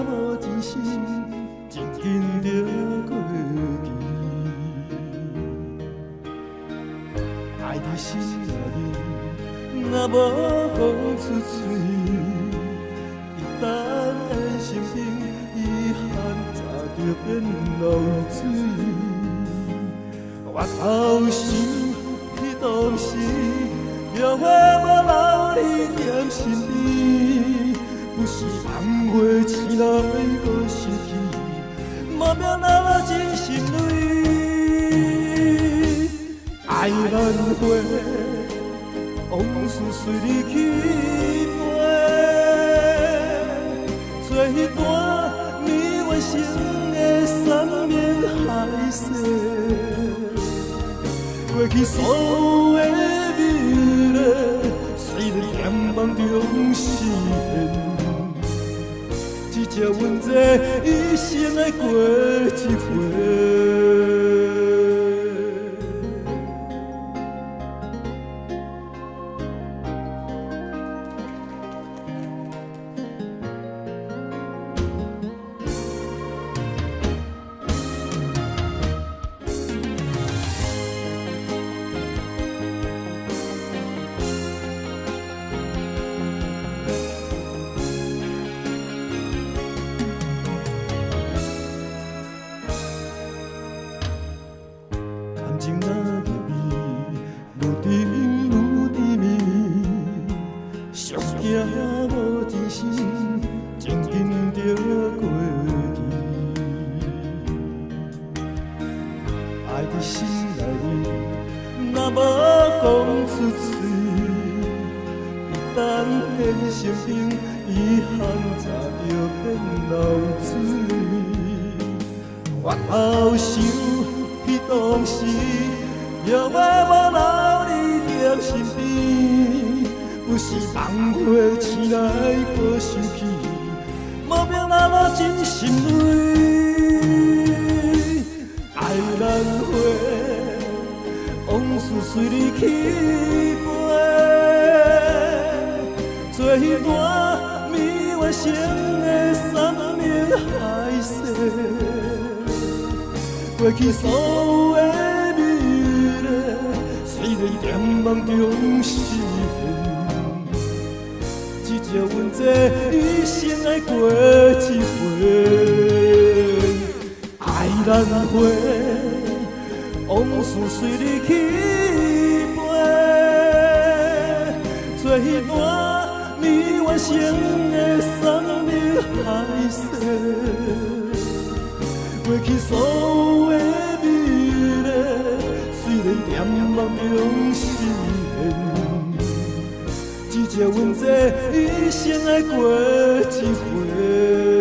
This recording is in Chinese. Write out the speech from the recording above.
无真心，真紧着过去。爱在心内，若无讲出嘴，一旦的生命遗憾，早就变流水。我头想起当时，后悔无留你踮身边。不是梦话醒来搁想起，无名那真心泪。爱难回，往事随你去飞，做迄段你我生的山盟海誓，过去所有的美丽，虽然眼望中实现。只叫阮这一生来过一回。情若入味，愈甜愈甜蜜，上惊无真心，真紧着过去。爱在心内，若无讲出嘴，一旦变成冰，遗憾早就变流水。我头想。当时，后悔无留你踮身边，不是梦话醒来搁想起，无名那真心泪。爱难回，往事随你去飞，做迄段暝我生的山盟海誓。过去所有的美丽，虽然在梦中实现，只叫阮这一生来过一回。爱难回，往事随你去飞，做迄段暝我生的山盟海誓。过去所有的美丽，虽然在梦中实现，只叫阮这一生来过一回。